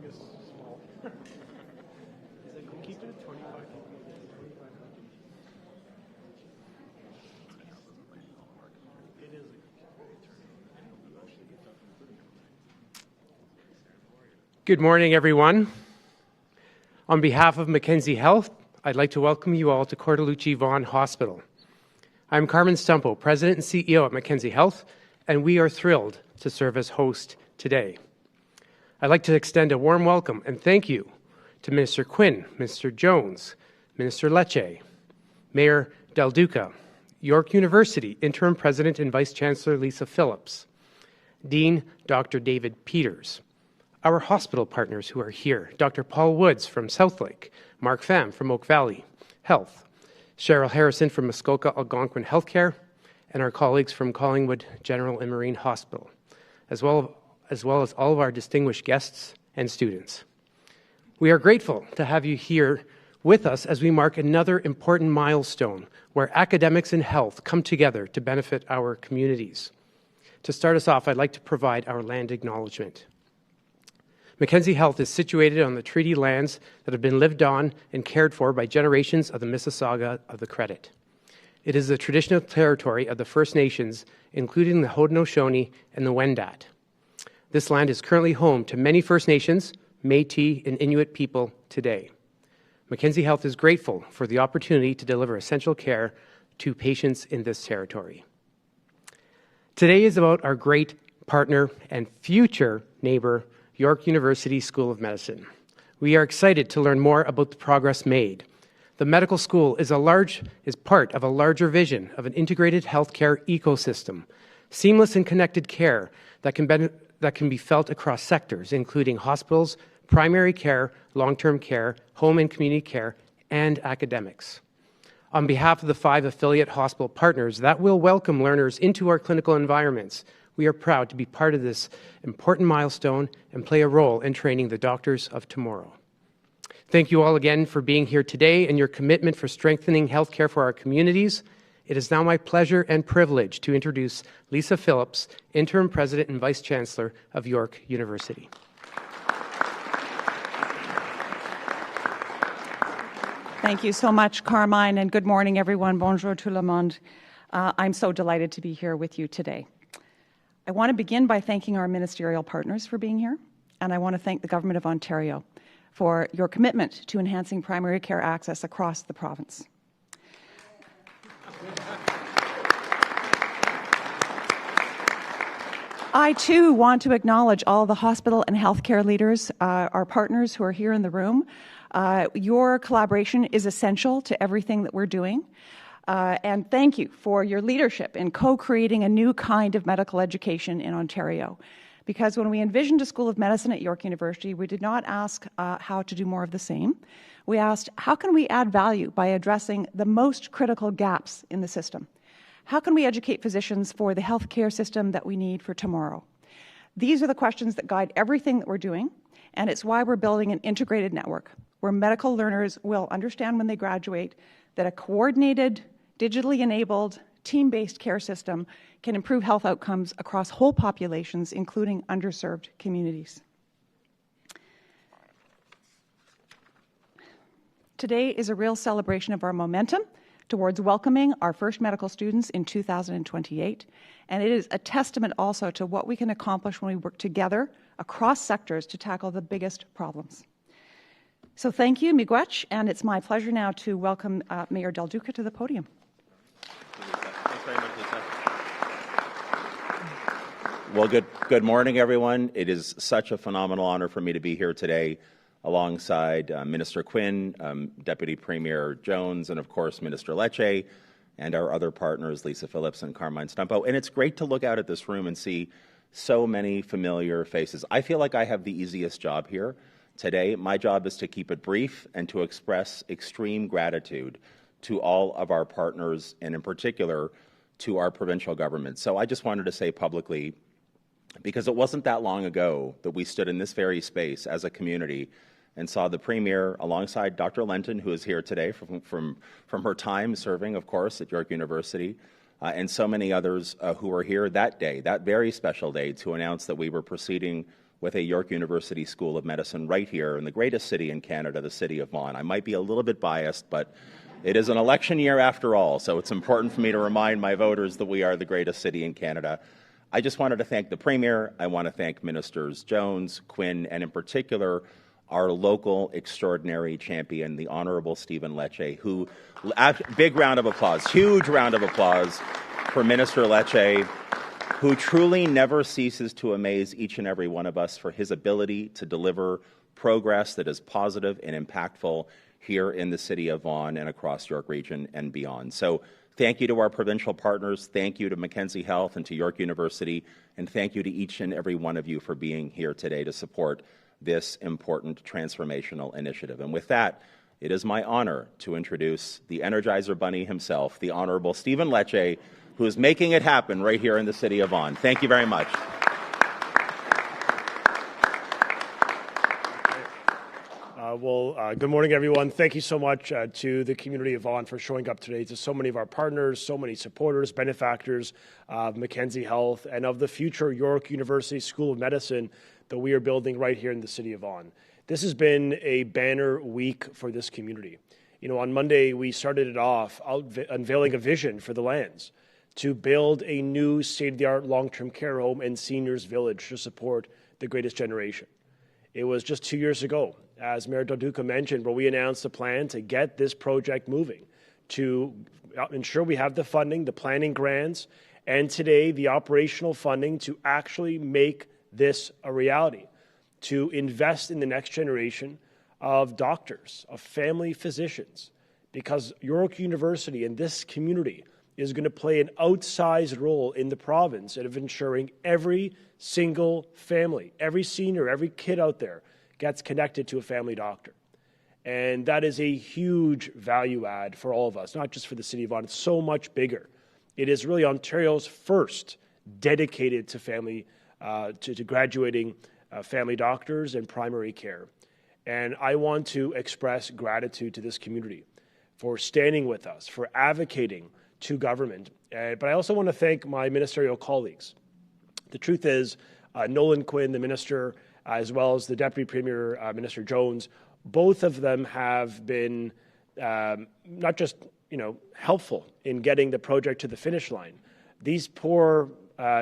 is small. Keep it at 25. It is. Good morning, everyone. On behalf of Mackenzie Health, I'd like to welcome you all to Cordalucci Vaughan Hospital. I'm Carmen Stumpo, President and CEO at Mackenzie Health, and we are thrilled to serve as host today. I'd like to extend a warm welcome and thank you to Minister Quinn, Mr. Jones, Minister Leche, Mayor Del Duca, York University Interim President and Vice Chancellor Lisa Phillips, Dean Dr. David Peters, our hospital partners who are here, Dr. Paul Woods from Southlake, Mark Pham from Oak Valley Health, Cheryl Harrison from Muskoka Algonquin Healthcare, and our colleagues from Collingwood General and Marine Hospital, as well as all of our distinguished guests and students. We are grateful to have you here with us as we mark another important milestone where academics and health come together to benefit our communities. To start us off, I'd like to provide our land acknowledgement. Mackenzie Health is situated on the treaty lands that have been lived on and cared for by generations of the Mississauga of the Credit. It is the traditional territory of the First Nations, including the Haudenosaunee and the Wendat. This land is currently home to many First Nations, Métis, and Inuit people today. Mackenzie Health is grateful for the opportunity to deliver essential care to patients in this territory. Today is about our great partner and future neighbor, York University School of Medicine. We are excited to learn more about the progress made. The medical school is part of a larger vision of an integrated healthcare ecosystem, seamless and connected care that can be felt across sectors, including hospitals, primary care, long-term care, home and community care, and academics. On behalf of the 5 affiliate hospital partners that will welcome learners into our clinical environments, we are proud to be part of this important milestone and play a role in training the doctors of tomorrow. Thank you all again for being here today and your commitment for strengthening healthcare for our communities. It is now my pleasure and privilege to introduce Lisa Phillips, Interim President and Vice Chancellor of York University. Thank you so much, Carmine, and good morning, everyone. Bonjour tout le monde. I'm so delighted to be here with you today. I want to begin by thanking our ministerial partners for being here, and I want to thank the Government of Ontario for your commitment to enhancing primary care access across the province. I, too, want to acknowledge all the hospital and healthcare leaders, our partners who are here in the room. Your collaboration is essential to everything that we're doing. And thank you for your leadership in co-creating a new kind of medical education in Ontario. Because when we envisioned a School of Medicine at York University, we did not ask how to do more of the same. We asked, how can we add value by addressing the most critical gaps in the system? How can we educate physicians for the healthcare system that we need for tomorrow? These are the questions that guide everything that we're doing, and it's why we're building an integrated network where medical learners will understand when they graduate that a coordinated, digitally enabled, team-based care system can improve health outcomes across whole populations, including underserved communities. Today is a real celebration of our momentum towards welcoming our first medical students in 2028, and it is a testament also to what we can accomplish when we work together across sectors to tackle the biggest problems. So thank you, Miigwech, and it's my pleasure now to welcome Mayor Del Duca to the podium. Thanks very much, Lisa. Well, good morning, everyone. It is such a phenomenal honor for me to be here today alongside Minister Quinn, Deputy Premier Jones, and of course, Minister Leche, and our other partners, Lisa Phillips and Carmine Stumpo. And it's great to look out at this room and see so many familiar faces. I feel like I have the easiest job here today. My job is to keep it brief and to express extreme gratitude to all of our partners, and in particular, to our provincial government. So I just wanted to say publicly, because it wasn't that long ago that we stood in this very space as a community and saw the Premier alongside Dr. Lenton, who is here today from her time serving, of course, at York University, and so many others who were here that day, that very special day, to announce that we were proceeding with a York University School of Medicine right here in the greatest city in Canada, the city of Vaughan. I might be a little bit biased, but it is an election year after all, so it's important for me to remind my voters that we are the greatest city in Canada. I just wanted to thank the Premier. I want to thank Ministers Jones, Quinn, and in particular, our local extraordinary champion, the Honourable Stephen Leche, who, big round of applause, huge round of applause for Minister Leche, who truly never ceases to amaze each and every one of us for his ability to deliver progress that is positive and impactful here in the city of Vaughan and across York Region and beyond. So thank you to our provincial partners, thank you to Mackenzie Health and to York University, and thank you to each and every one of you for being here today to support this important transformational initiative. And with that, it is my honor to introduce the Energizer Bunny himself, the Honourable Stephen Leche, who is making it happen right here in the city of Vaughan. Thank you very much. Good morning, everyone. Thank you so much to the community of Vaughan for showing up today, to so many of our partners, so many supporters, benefactors of Mackenzie Health, and of the future York University School of Medicine that we are building right here in the city of Vaughan. This has been a banner week for this community. You know, on Monday, we started it off unveiling a vision for the lands to build a new state-of-the-art long-term care home and seniors village to support the greatest generation. It was just 2 years ago, as Mayor Del Duca mentioned, where we announced a plan to get this project moving, to ensure we have the funding, the planning grants, and today the operational funding to actually make this a reality, to invest in the next generation of doctors, of family physicians, because York University and this community is going to play an outsized role in the province of ensuring every single family, every senior, every kid out there gets connected to a family doctor. And that is a huge value add for all of us, not just for the city of Vaughan. It's so much bigger. It is really Ontario's first dedicated to family, to graduating family doctors and primary care. And I want to express gratitude to this community for standing with us, for advocating to government. But I also want to thank my ministerial colleagues. The truth is, Nolan Quinn, the minister, as well as the Deputy Premier, Minister Jones, both of them have been not just helpful in getting the project to the finish line. These poor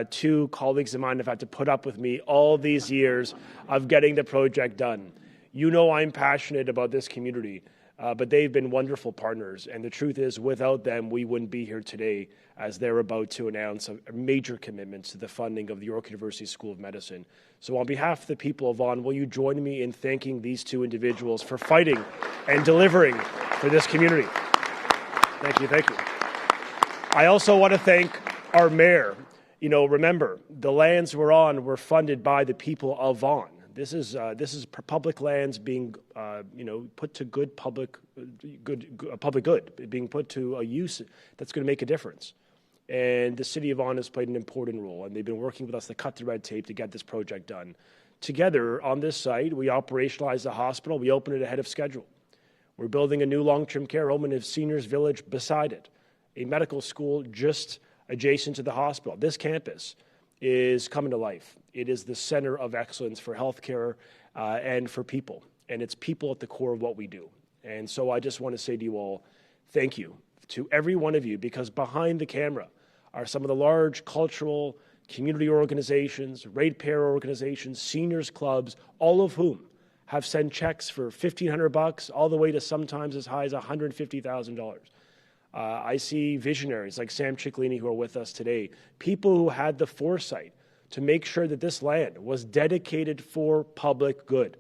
two colleagues of mine have had to put up with me all these years of getting the project done. You know I'm passionate about this community, but they've been wonderful partners. And the truth is, without them, we wouldn't be here today, as they're about to announce a major commitment to the funding of the York University School of Medicine. So on behalf of the people of Vaughan, will you join me in thanking these two individuals for fighting and delivering for this community? Thank you, thank you. I also want to thank our mayor. You know, remember, the lands we're on were funded by the people of Vaughan. This is public lands being, put to public good, being put to a use that's going to make a difference. And the city of Vaughan has played an important role, and they've been working with us to cut the red tape to get this project done. Together, on this site, we operationalized the hospital. We opened it ahead of schedule. We're building a new long-term care home and a seniors village beside it, a medical school just adjacent to the hospital. This campus is coming to life. It is the center of excellence for healthcare and for people, and it's people at the core of what we do. And so I just want to say to you all, thank you to every one of you, because behind the camera are some of the large cultural community organizations, ratepayer organizations, seniors clubs, all of whom have sent checks for $1,500 all the way to sometimes as high as $150,000. I see visionaries like Sam Ciccolini who are with us today, people who had the foresight to make sure that this land was dedicated for public good.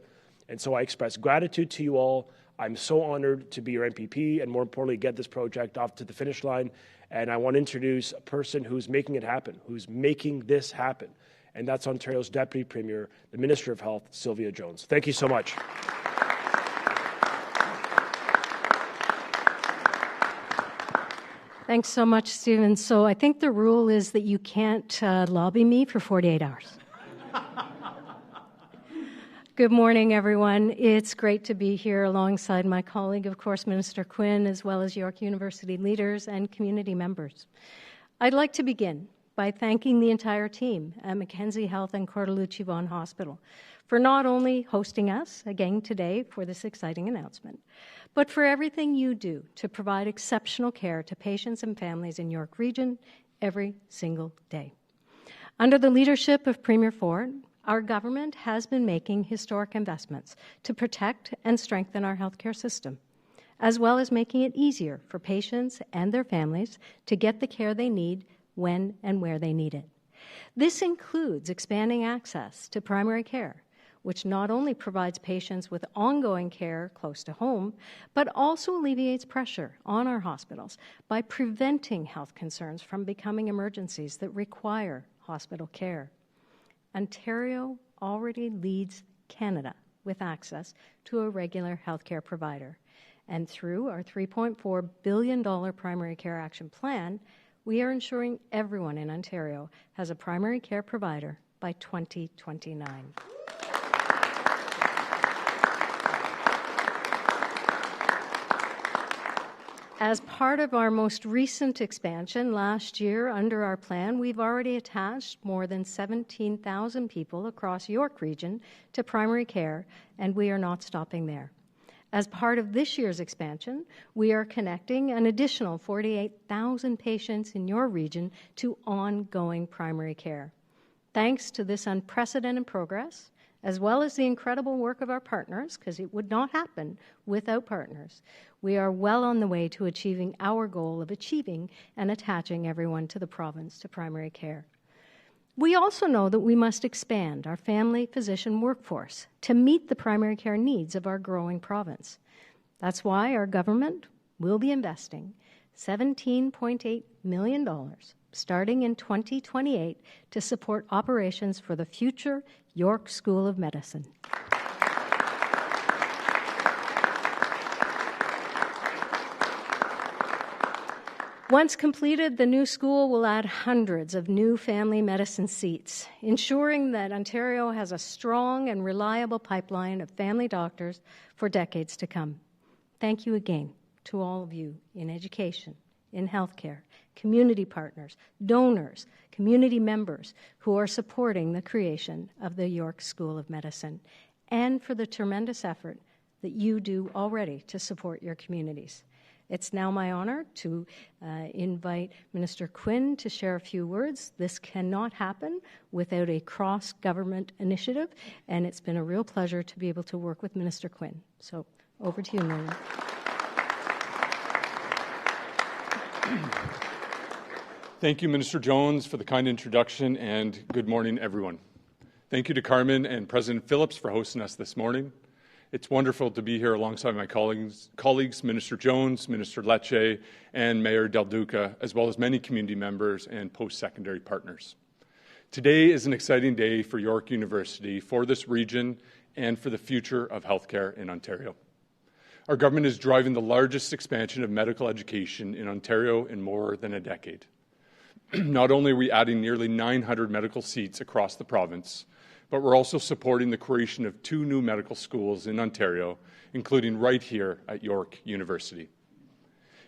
And so I express gratitude to you all. I'm so honored to be your MPP and, more importantly, get this project off to the finish line. And I want to introduce a person who's making it happen, who's making this happen. And that's Ontario's Deputy Premier, the Minister of Health, Sylvia Jones. Thank you so much. Thanks so much, Stephen. So I think the rule is that you can't lobby me for 48 hours. Good morning, everyone. It's great to be here alongside my colleague, of course, Minister Quinn, as well as York University leaders and community members. I'd like to begin by thanking the entire team at Mackenzie Health and Cortellucci Vaughan Hospital for not only hosting us again today for this exciting announcement, but for everything you do to provide exceptional care to patients and families in York Region every single day. Under the leadership of Premier Ford, our government has been making historic investments to protect and strengthen our healthcare system, as well as making it easier for patients and their families to get the care they need when and where they need it. This includes expanding access to primary care, which not only provides patients with ongoing care close to home, but also alleviates pressure on our hospitals by preventing health concerns from becoming emergencies that require hospital care. Ontario already leads Canada with access to a regular healthcare provider. And through our $3.4 billion primary care action plan, we are ensuring everyone in Ontario has a primary care provider by 2029. As part of our most recent expansion last year under our plan, we've already attached more than 17,000 people across York Region to primary care, and we are not stopping there. As part of this year's expansion, we are connecting an additional 48,000 patients in your region to ongoing primary care. Thanks to this unprecedented progress, as well as the incredible work of our partners, because it would not happen without partners, we are well on the way to achieving our goal of achieving and attaching everyone to the province to primary care. We also know that we must expand our family physician workforce to meet the primary care needs of our growing province. That's why our government will be investing $17.8 million starting in 2028 to support operations for the future York School of Medicine. Once completed, the new school will add hundreds of new family medicine seats, ensuring that Ontario has a strong and reliable pipeline of family doctors for decades to come. Thank you again to all of you in education, in healthcare, community partners, donors, community members who are supporting the creation of the York School of Medicine, and for the tremendous effort that you do already to support your communities. It's now my honor to invite Minister Quinn to share a few words. This cannot happen without a cross-government initiative, and it's been a real pleasure to be able to work with Minister Quinn. So over to you, Nolan. Thank you, Minister Jones, for the kind introduction, and good morning, everyone. Thank you to Carmen and President Phillips for hosting us this morning. It's wonderful to be here alongside my colleagues, Minister Jones, Minister Leche, and Mayor Del Duca, as well as many community members and post-secondary partners. Today is an exciting day for York University, for this region, and for the future of healthcare in Ontario. Our government is driving the largest expansion of medical education in Ontario in more than a decade. Not only are we adding nearly 900 medical seats across the province, but we're also supporting the creation of 2 new medical schools in Ontario, including right here at York University.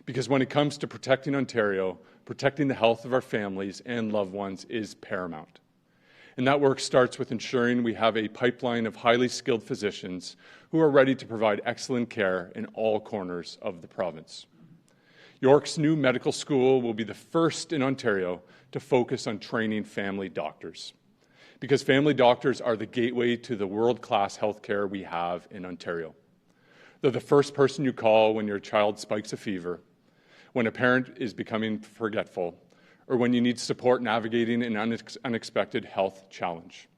Because when it comes to protecting Ontario, protecting the health of our families and loved ones is paramount. And that work starts with ensuring we have a pipeline of highly skilled physicians who are ready to provide excellent care in all corners of the province. York's new medical school will be the first in Ontario to focus on training family doctors, because family doctors are the gateway to the world-class healthcare we have in Ontario. They're the first person you call when your child spikes a fever, when a parent is becoming forgetful, or when you need support navigating an unexpected health challenge.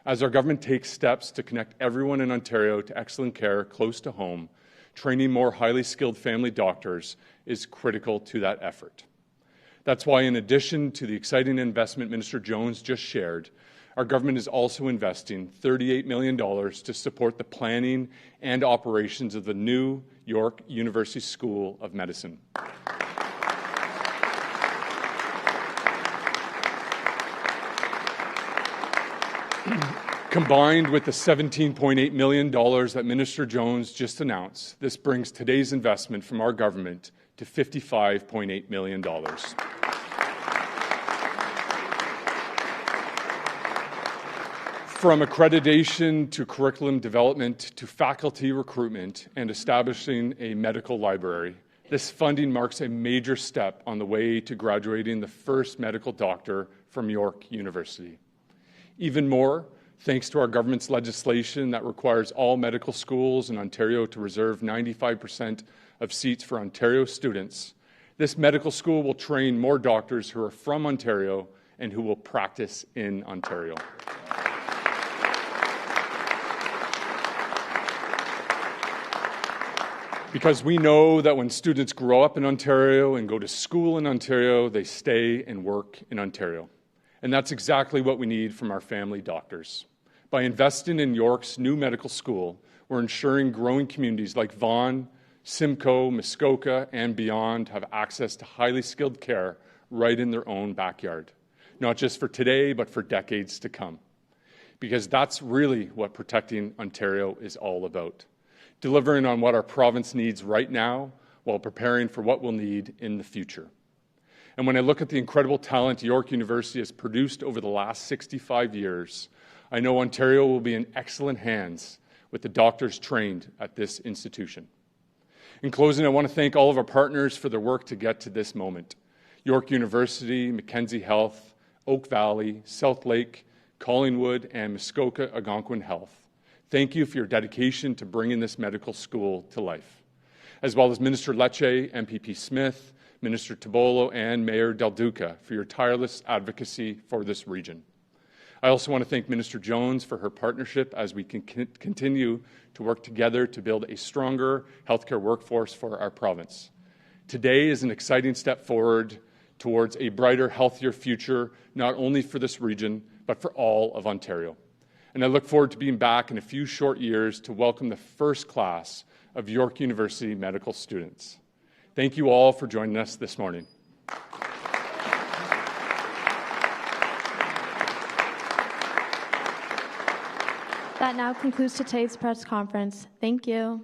As our government takes steps to connect everyone in Ontario to excellent care close to home, training more highly skilled family doctors is critical to that effort. That's why, in addition to the exciting investment Minister Jones just shared, our government is also investing $38 million to support the planning and operations of the new York University School of Medicine. Combined with the $17.8 million that Minister Jones just announced, this brings today's investment from our government to $55.8 million. From accreditation to curriculum development to faculty recruitment and establishing a medical library, this funding marks a major step on the way to graduating the first medical doctor from York University. Even more, thanks to our government's legislation that requires all medical schools in Ontario to reserve 95% of seats for Ontario students, this medical school will train more doctors who are from Ontario and who will practice in Ontario. Because we know that when students grow up in Ontario and go to school in Ontario, they stay and work in Ontario. And that's exactly what we need from our family doctors. By investing in York's new medical school, we're ensuring growing communities like Vaughan, Simcoe, Muskoka, and beyond have access to highly skilled care right in their own backyard, not just for today, but for decades to come. Because that's really what protecting Ontario is all about. Delivering on what our province needs right now while preparing for what we'll need in the future. And when I look at the incredible talent York University has produced over the last 65 years, I know Ontario will be in excellent hands with the doctors trained at this institution. In closing, I want to thank all of our partners for their work to get to this moment. York University, Mackenzie Health, Oak Valley, South Lake, Collingwood, and Muskoka Algonquin Health. Thank you for your dedication to bringing this medical school to life, as well as Minister Leche, MPP Smith, Minister Tabolo, and Mayor Del Duca for your tireless advocacy for this region. I also want to thank Minister Jones for her partnership as we can continue to work together to build a stronger healthcare workforce for our province. Today is an exciting step forward towards a brighter, healthier future, not only for this region, but for all of Ontario. And I look forward to being back in a few short years to welcome the first class of York University medical students. Thank you all for joining us this morning. That now concludes today's press conference. Thank you.